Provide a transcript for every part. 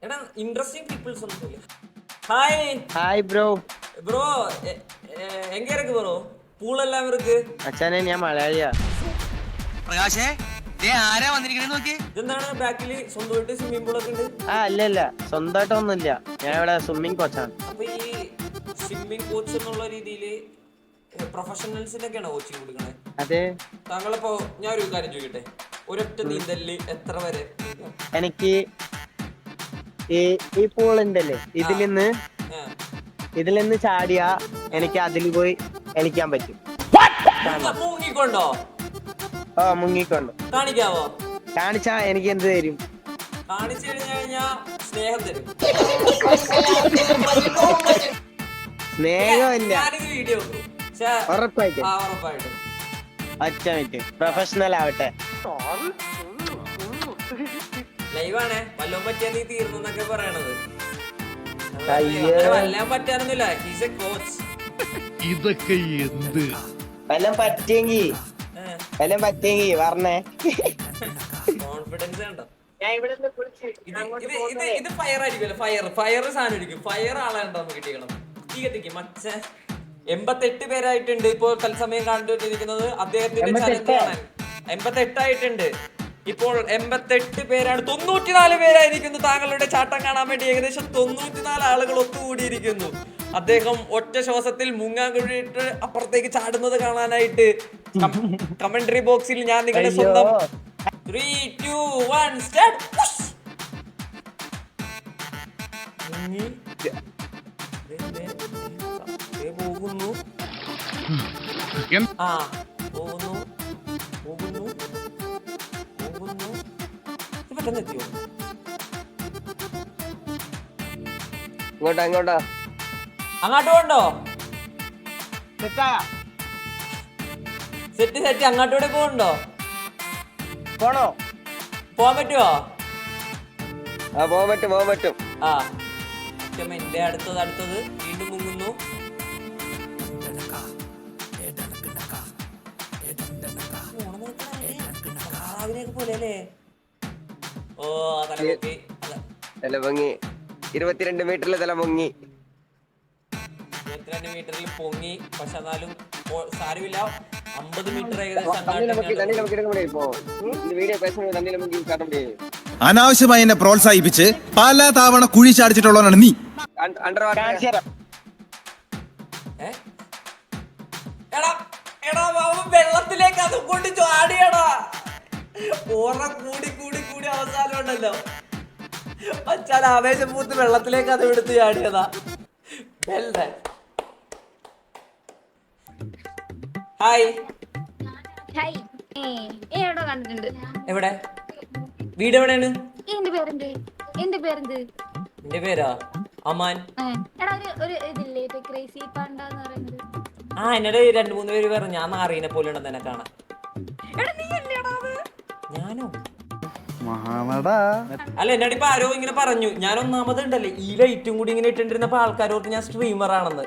എടാ interesting people's ഒന്നുമില്ല. Hi hi bro. Bro எங்க இருக்கு ப்ரோ? പൂൾ എല്ലാം இருக்கு. അച്ഛനെ ഞാൻ മലയാളിയാ. പ്രകാശേ ദേ ആരാ വന്നിരിക്കണേന്ന് നോക്കി. ഇതെന്താണ് ബാക്കിൽ സ്വന്തമായിട്ട് സ്വിമ്മിംഗ് പൂൾ ഒക്കെ ഉണ്ട്? അല്ല സ്വന്തമായിട്ടൊന്നുമില്ല, ഞാൻ ഇവിടെ സ്വിമ്മിംഗ് കോച്ചാണ്. അപ്പൊ ഈ സ്വിമ്മിംഗ് കോച്ച് എന്നുള്ള രീതിയിൽ പ്രൊഫഷണൽസിനൊക്കെയാണോ കോച്ചിങ് കൊടുക്കണേ? അതെ. താങ്കളിപ്പോ ഞാൻ ഒരു കാര്യം ചോദിക്കട്ടെ, ഒരൊറ്റ നീന്തലില് എത്ര വരെ? എനിക്ക് ഈ പൂളുണ്ടല്ലേ, ഇതിൽ നിന്ന് ചാടിയാ എനിക്ക് അതിൽ പോയി എണിക്കാൻ പറ്റും. മുങ്ങിക്കൊണ്ടോ? മുങ്ങിക്കൊണ്ട്. കാണിക്കാവോ? കാണിച്ചാ എനിക്ക് എന്ത് തരും? കാണിച്ചു കഴിഞ്ഞാ സ്നേഹം തരും. സ്നേഹമില്ല, വീഡിയോ ഉറപ്പായിട്ടും. ഉറപ്പായിട്ടും ഒറ്റ മിനിറ്റ്, പ്രൊഫഷണൽ ആവട്ടെ. ലൈവാണേ, വല്ലതും പറ്റിയാ നീ തീർന്നൊക്കെ പറയണത്. അയ്യോ, വല്ലാൻ പറ്റാനൊന്നുമില്ല. He's a coach. ഇതൊക്കെ എന്ത് വല്ലതും പറ്റിയെങ്കി പറഞ്ഞേ. കോൺഫിഡൻസ് കണ്ടോ? ഞാൻ ഇവിടെ ഇത് ഫയർ ആയിരിക്കുമല്ലോ. ഫയർ സാധനം ആയിരിക്കും. ഫയർ ആളെ ഉണ്ടോ കിട്ടിക്കണം. തീ കത്തിക്കും മച്ച. 88 പേരായിട്ടുണ്ട് ഇപ്പോൾ തത്സമയം കണ്ടുകൊണ്ടിരിക്കുന്നത്. അദ്ദേഹത്തിന്റെ ചലഞ്ച് കാണാൻ 88 ആയിട്ടുണ്ട് ഇപ്പോൾ. 88 പേരാണ്. 94 പേരായിരിക്കുന്നു താങ്കളുടെ ചാട്ടം കാണാൻ വേണ്ടി. ഏകദേശം 94 ആളുകൾ ഒത്തുകൂടിയിരിക്കുന്നു. അദ്ദേഹം ഒറ്റ ശ്വാസത്തിൽ മുങ്ങാൻ കൂടിയിട്ട് അപ്പുറത്തേക്ക് ചാടുന്നത് കാണാനായിട്ട് കമന്ററി ബോക്സിൽ ഞാൻ നിങ്ങളുടെ സ്വന്തം 3, 2, 1 സ്റ്റാർട്ട്. പോകുന്നു പോകുന്നു പെട്ടെന്ന് എത്തിയോ? അങ്ങോട്ടാ അങ്ങോട്ട് പോണ്ടോ? സെറ്റ് അങ്ങോട്ടൂടെ പോകണ്ടോ? പോണോ? പോവാൻ പറ്റുമോ? പോകാൻ പറ്റും. എന്റെ അടുത്തത് വീണ്ടും മുങ്ങുന്നു. പോലെയല്ലേ? ഓ തലപൊങ്ങി 22 മീറ്ററിൽ തലപൊങ്ങി. 22 മീറ്ററിൽ പൊങ്ങി. പക്ഷെ എന്നാലും സാരമില്ല. 50 മീറ്റർ ഏകദേശം. അനാവശ്യമായി എന്നെ പ്രോത്സാഹിപ്പിച്ച് പല തവണ കുഴി ചാടിച്ചിട്ടുള്ളവനാണ് നീ. വെള്ളത്തിലേക്ക് അതും കൊണ്ട് ചാടിയടാ. കൂടി അവസാനം ഉണ്ടല്ലോ അച്ഛൻ ആവേശം പൂത്ത് വെള്ളത്തിലേക്ക് അത് എടുത്ത് ചാടിയതാ. ഹായ്. എവിടെ വീട്? എവിടെയാണ്? എന്റെ പേരാ അമാൻ. എന്നോട് 2-3 പേര് പറഞ്ഞു ഞാൻ നാറീനെ പോലെ ഉണ്ടെന്ന് എന്നെ കാണാൻ. ഞാനോ? അല്ല, എന്നോട് ഇപ്പൊ ആരോ ഇങ്ങനെ പറഞ്ഞു. ഞാൻ ഒന്നാമത് ഉണ്ടല്ലേ ഈ ലൈറ്റും കൂടി ഇങ്ങനെ ഇട്ടിരുന്നപ്പോ ആൾക്കാരോർക്ക് ഞാൻ സ്ട്രീമർ ആണെന്ന്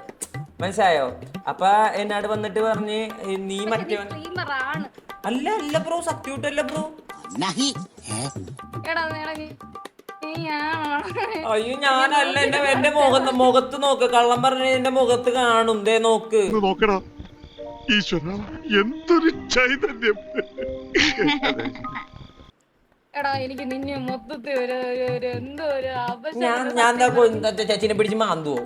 മനസ്സിലായോ. അപ്പൊ എന്നോട് വന്നിട്ട് പറഞ്ഞ് നീ മറ്റേ അല്ല ബ്രോ, സത്യൂട്ടല്ല ബ്രോ. അയ്യോ ഞാനല്ല. എന്റെ മുഖത്ത് നോക്ക്. കള്ളം പറഞ്ഞ എന്റെ മുഖത്ത് കാണും. ദേ നോക്ക്. നോക്കടാ ഈശ്വര, എന്തൊരു ചൈതന്യം. എനിക്ക് നിന്നെ മൊത്തത്തിൽ ഞാൻ ചേച്ചിനെ പിടിച്ച് മാന്തുവോ?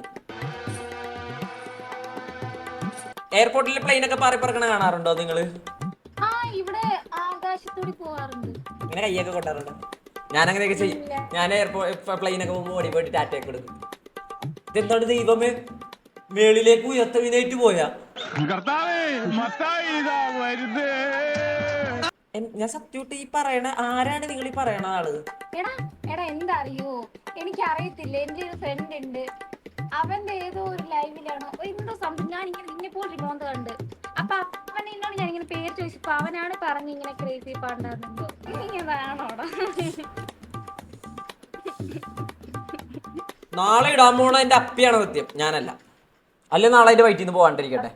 എയർപോർട്ടിൽ പ്ലെയിൻ ഒക്കെ പാറി പറക്കണ കാണാറുണ്ടോ നിങ്ങള്? ഇവിടെ ആകാശത്തോടെ പോവാറുണ്ട്. ഇങ്ങനെ കയ്യൊക്കെ കൊട്ടാറുണ്ടോ? ഞാൻ അങ്ങനെയൊക്കെ ചെയ്യും. ഞാൻ എയർപോർട്ട് പ്ലെയിനൊക്കെ പോകുമ്പോൾ ഓടി പോയിട്ട് ടാറ്റയൊക്കെ കൊടുക്കും. ഇതെന്താണ് ദൈവമേ, മേളിലേക്ക് ഉയർത്തവിനായിട്ട് പോയാ. ഞാൻ സത്യോട്ട് ഈ പറയണ ആരാണ്? നിങ്ങൾ ഈ പറയണ ആള്? എടാ എന്താ അറിയോ, എനിക്ക് അറിയത്തില്ല. എന്റെ ഒരു ഫ്രണ്ട് ഉണ്ട്, അവന്റെ ഏതോ ഒരു ലൈവിലാണോ എന്തോ സംഭവം ഞാൻ ഇങ്ങനെ നിന്നെ പോലെ മോന്ത കണ്ട്. അപ്പൊ അവൻ എന്നോട് ഞാൻ ഇങ്ങനെ പേര് ചോദിച്ചപ്പോ അവനാണ് പറഞ്ഞ് ഇങ്ങനെ ക്രേസി പാണ്ടാണെന്തോ. ഇങ്ങനെയാണോടാ? നാളെ ഇടാൻ പോണ എന്റെ അപ്പിയാണ് സത്യം, ഞാനല്ല. അല്ലെ നാളെ എന്റെ വയറ്റിൽ നിന്ന് പോകാണ്ടിരിക്കട്ടെ.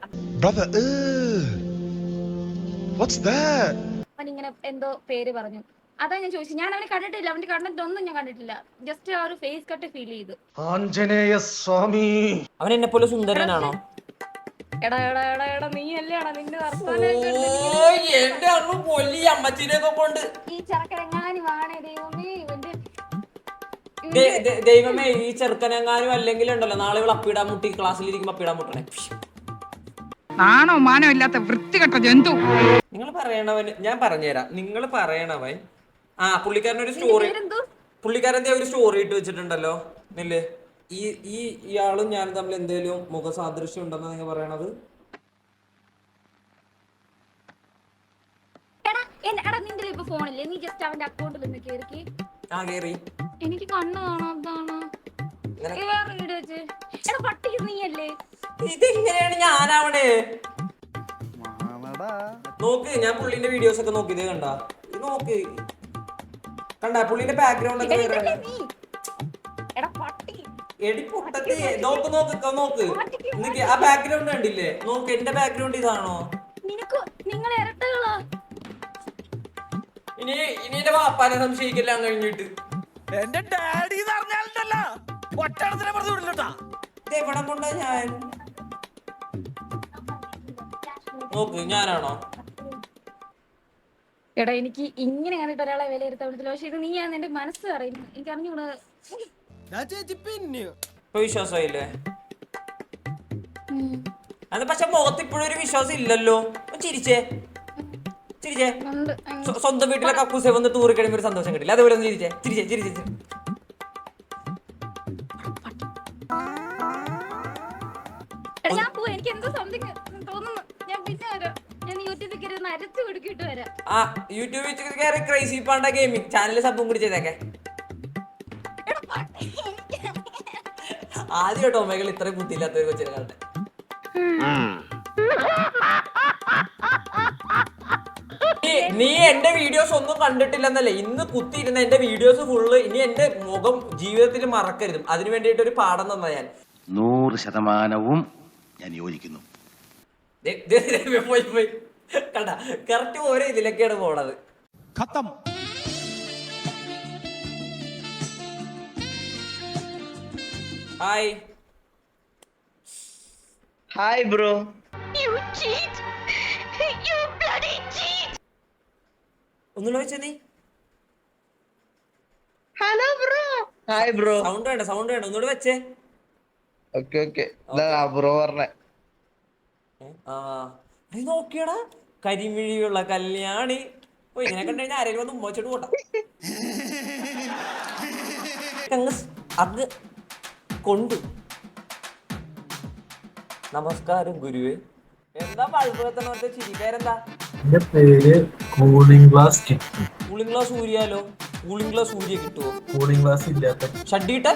അവൻ ഇങ്ങനെ എന്തോ പേര് പറഞ്ഞു. അതാ ഞാൻ ചോദിച്ചത്. ഞാൻ അവനെ കണ്ടിട്ടില്ല, അവന്റെ കണ്ടിട്ട് ഒന്നും ഞാൻ കണ്ടിട്ടില്ല. ജസ്റ്റ് ആ ഒരു ഫേസ് കട്ട് ഫീൽ ചെയ്തു. ആഞ്ജനേയ സ്വാമി. അവൻ എന്നെ പോലെ സുന്ദരനാണോ? എടാ എടാ എടാ എടാ നീ അല്ലേടാ നിന്റെ ഓ എന്റെ അണ്ണു പൊല്ലി അമ്മച്ചിനെയൊക്കെ കൊണ്ട്. ഈ ചെറുക്കനെങ്ങാനും ആണേ ദൈവമേ ഇവന്റെ ദൈവമേ ഈ ചെറുക്കനെങ്ങാനും അല്ലെങ്കിൽ ഉണ്ടല്ലോ നാളെ ഇവിടെ അപ്പിടാൻ മുട്ടി ക്ലാസ്സിലിരിക്കുമ്പോ അപ്പിടാൻ മുട്ടണേ. നാണോ മാനോ ഇല്ലാത്ത വൃത്തികെട്ട ജന്തു. നിങ്ങൾ പറയണവന് ഞാൻ പറഞ്ഞുതരാം. നിങ്ങൾ പറയണവൻ പുള്ളിക്കാരനൊരു സ്റ്റോറി, പുള്ളിക്കാരന്റെ ഒരു സ്റ്റോറി ഇട്ട് വെച്ചിട്ടുണ്ടല്ലോ നില്ലേ. ഇയാളും ഞാനും തമ്മിൽ എന്തെങ്കിലും മുഖസാദൃശ്യം ഉണ്ടെന്നാ നിങ്ങൾ പറയണത്? എടാ നിന്റെ ഇപ്പൊ ഫോണില്ലേ, നീ ജസ്റ്റ് അവന്റെ അക്കൗണ്ടിൽ നിന്ന് കേറി. എനിക്ക് കണ്ണ് കാണാതാണ് വേറെ വീട് വെച്ച്. എടാ പട്ടി നീയല്ലേ? ഇതെങ്ങനെയാണ് ഞാനാവണേ? നോക്ക്, ഞാൻ പുള്ളിന്റെ വീഡിയോസ് ഒക്കെ നോക്കിയത് കണ്ടാ? ഇത് നോക്ക്, കണ്ടാ പുള്ളിന്റെ ബാക്ക്ഗ്രൗണ്ട് ഒക്കെ വേറെ. എടാ പട്ടി എടി പൊട്ടത്തി, നോക്ക് നോക്ക് നോക്ക്, എന്നിട്ട് ആ ബാക്ക്ഗ്രൗണ്ട് കണ്ടില്ലേ? നോക്ക്, എന്റെ ബാക്ക്ഗ്രൗണ്ട് ഇതാണോ? നിങ്ങൾ ഇരട്ടകളാ. ഇനി എന്റെ വാപ്പാനെ സംശയിക്കില്ല കഴിഞ്ഞിട്ട്. എന്റെ ഡാഡി എവിടെ കൊണ്ടാ ഞാൻ? നോക്ക്, ഞാനാണോ? എടാ എനിക്ക് ഇങ്ങനെ കണ്ടിട്ട് ഒരാളെ വിലയിരുത്താൻ പറ്റത്തില്ല. പക്ഷെ ഇത് നീ ഞാൻ എന്റെ മനസ്സ് അറിയുന്നു. എനിക്ക് അറിഞ്ഞൂടെ. ഇപ്പൊ വിശ്വാസമായില്ലേ? അത് പക്ഷെ മുഖത്ത് ഇപ്പോഴും ഒരു വിശ്വാസം ഇല്ലല്ലോ. ചിരിച്ചേ ചിരിച്ചേ. സ്വന്തം വീട്ടിലെ കക്കൂസെ വന്ന് ടൂർ കഴിയുമ്പോ ഒരു സന്തോഷം കിട്ടില്ല, അതുപോലെ ഒന്ന് ചിരിച്ചേ ചിരിച്ചേ ചിരിച്ചേ. ഞാൻ പോവാ, എനിക്ക് എന്തോ സംതിങ് തോന്നുന്നു. ഞാൻ പിന്നെ വരാം. ഞാൻ യൂട്യൂബിൽ കയറി ഒന്ന് അരച്ചു കൊടുക്കിട്ട് വരാം. യൂട്യൂബിൽ കയറി ക്രൈസി പാണ്ട ഗെയിമിംഗ് ചാനലിൽ സബും കൂടി ചെയ്തേക്കെ. ആദ്യം കേട്ടോ ഒമേകൾ ഇത്രയും ബുദ്ധിയില്ലാത്ത കൊച്ചിനെ കണ്ടേ. നീ എന്റെ വീഡിയോസ് ഒന്നും കണ്ടിട്ടില്ലെന്നല്ലേ ഇന്ന് കുത്തിയിരുന്ന എന്റെ വീഡിയോസ് ഫുള്ള്. ഇനി എന്റെ മുഖം ജീവിതത്തിൽ മറക്കരുത്. അതിനു വേണ്ടിയിട്ട് ഒരു പാഠം തന്നാ ഞാൻ. 100% ഞാൻ യോജിക്കുന്നു. പോയി കണ്ട, കറക്റ്റ് ഓരോ ഇതിലൊക്കെയാണ് പോണത്. Hi hi bro. ഒന്നുകൂടെ വെച്ചേ നീ. Hello bro. Hi bro. Sound വേണ്ട, സൗണ്ട് വേണ്ട, ഒന്നുകൂടെ വെച്ചേ. ഓക്കെ ഓക്കെ ബ്രോ പറഞ്ഞേ. നോക്കിയടാ, കരിമിഴിയുള്ള കല്യാണി. ഓ ഇതിനെ കണ്ടു കഴിഞ്ഞാൽ ആരെങ്കിലും വന്ന് ഉമ്മച്ചിട്ട് പോട്ടാ. അത് കൊണ്ട് നമസ്കാരം ഗുരുവേ. എന്താ പഴുപ്പുറത്തെ ചിരി? പേരെന്താ? എന്റെ പേര് കൂളിംഗ് ഗ്ലാസ് കിട്ടും. കൂളിംഗ് ഗ്ലാസ് ഊരിയാലോ? കൂളിംഗ് ഗ്ലാസ് ഊരിയ കിട്ടുവോ? കൂളിംഗ് ഗ്ലാസ് ഇല്ലാത്ത ഷഡ്ഡിട്ട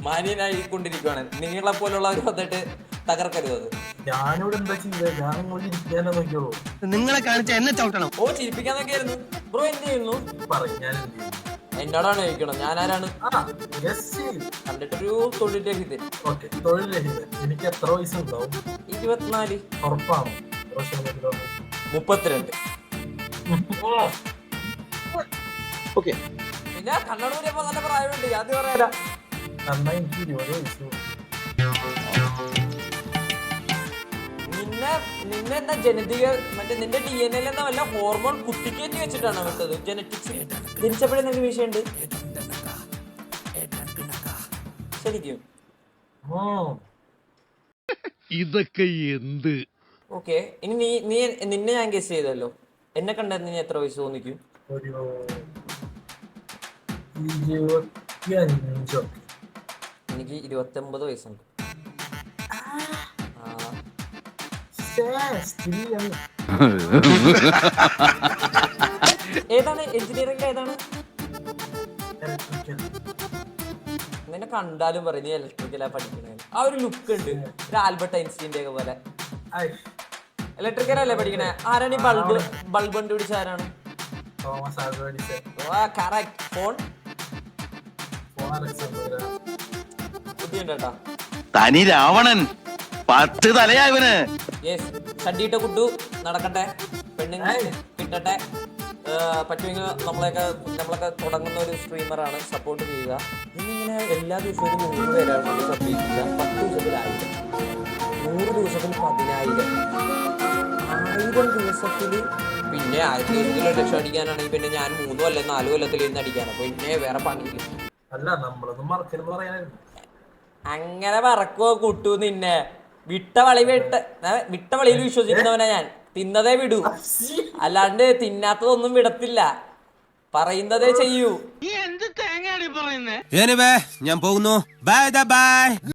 മാന്യനായിക്കൊണ്ടിരിക്കുവാണ്. നിങ്ങളെ പോലുള്ളവർ വന്നിട്ട് തകർക്കരുത് അത്. ഞാനിവിടെ എന്താ ചെയ്ത? ഞാൻ ഇങ്ങോട്ട് ഇരിക്കാനോ നോക്കിയോളൂ. നിങ്ങളെ കാണിച്ച എന്നെ ചവിട്ടണം. ഓ ചിരിപ്പിക്കാൻ നോക്കിയായിരുന്നു. ബ്രോ എന്ത് ചെയ്യുന്നു? പറഞ്ഞാൽ എന്നോടാണ് ചോദിക്കണം, ഞാനാരാണ്? കണ്ടിട്ടൊരു തൊഴിൽ രഹിതൻ. ഓക്കെ, തൊഴിൽ രഹിതൻ. എനിക്ക് എത്ര വയസ്സുണ്ടാവും? 24. ഉറപ്പാണോ? 32. ഓക്കെ, പിന്നെ കണ്ണൂർ വരെയപ്പോ നല്ല പ്രായമുണ്ട്. അത് പറയാ എന്നാ എനിക്ക് 20 വയസ്സ്. നിന്നെ എന്താ ജനറ്റിക മറ്റേ നിന്റെ DNA എന്താ വല്ല ഹോർമോൺ കുത്തിക്കയറ്റി വെച്ചിട്ടാണ് വിട്ടത്? ജനറ്റിക്സ് ജനിച്ചപ്പോഴേ നിനക്ക് വിഷയമുണ്ട് ശരിക്കും? ഇതൊക്കെ എന്ത്? ഓക്കെ, ഇനി നിന്നെ ഞാൻ ഗസ് ചെയ്തല്ലോ. എന്നെ കണ്ട നീ എത്ര വയസ്സ് തോന്നിക്കും? ഒരു 25. എനിക്ക് 29 വയസ്സുണ്ട്. ഏതാണ് എഞ്ചിനീയറിംഗ്? ഏതാണ്? നിന്നെ കണ്ടാലും പറയും നീ ഇലക്ട്രിക്കലാ പഠിക്കണേ. ആ ഒരു ലുക്ക് ഉണ്ട്, ഒരു ആൽബർട്ട് ഐൻസ്റ്റീന്റെ ഒക്കെ പോലെ. ഇലക്ട്രിക്കൽ അല്ലേ പഠിക്കണേ? ആരാണ് ഈ ബൾബ് കണ്ടുപിടിച്ച ആരാണ്? Thomas Alva Edison. Correct. Phone Alexander പുതിയ ഉണ്ട് കേട്ടാ. തനി രാവണൻ 10 തലയായവന്. യെസ്, ഷഡ്ഡിയിട്ട കുട്ടു നടക്കട്ടെ, പെണ്ണുങ്ങൾ കിട്ടട്ടെ. പറ്റുമെങ്കിൽ നമ്മളൊക്കെ തുടങ്ങുന്ന ഒരു സ്ട്രീമറാണ്, സപ്പോർട്ട് ചെയ്യുക. ഇന്നിങ്ങനെ എല്ലാ ദിവസവും 100 പേരാണ് നമ്മൾ സബ്മിറ്റ് ചെയ്യുക. 10 ദിവസത്തിൽ 1000, 100 ദിവസത്തിൽ 10000, 1000 ദിവസത്തിൽ പിന്നെ 1000 ദിവസത്തിൽ 1 ലക്ഷം അടിക്കാനാണെങ്കിൽ പിന്നെ ഞാൻ 3 കൊല്ലം 4 കൊല്ലത്തിലിരുന്ന് അടിക്കാനാണ്. പിന്നെ വേറെ പണിയില്ല. അല്ല നമ്മളൊന്നും മറക്കരുത് പറയാനായിരുന്നു. അങ്ങനെ മറക്കുവോ കുട്ടു നിന്നെ? വിട്ട വളിയിൽ വിശ്വസിക്കുന്നവനാ ഞാൻ. തിന്നതേ വിടൂ, അല്ലാണ്ട് തിന്നാത്തതൊന്നും വിടത്തില്ല. പറയുന്നതേ ചെയ്യൂ. ഞാൻ പോകുന്നു. Bye bye.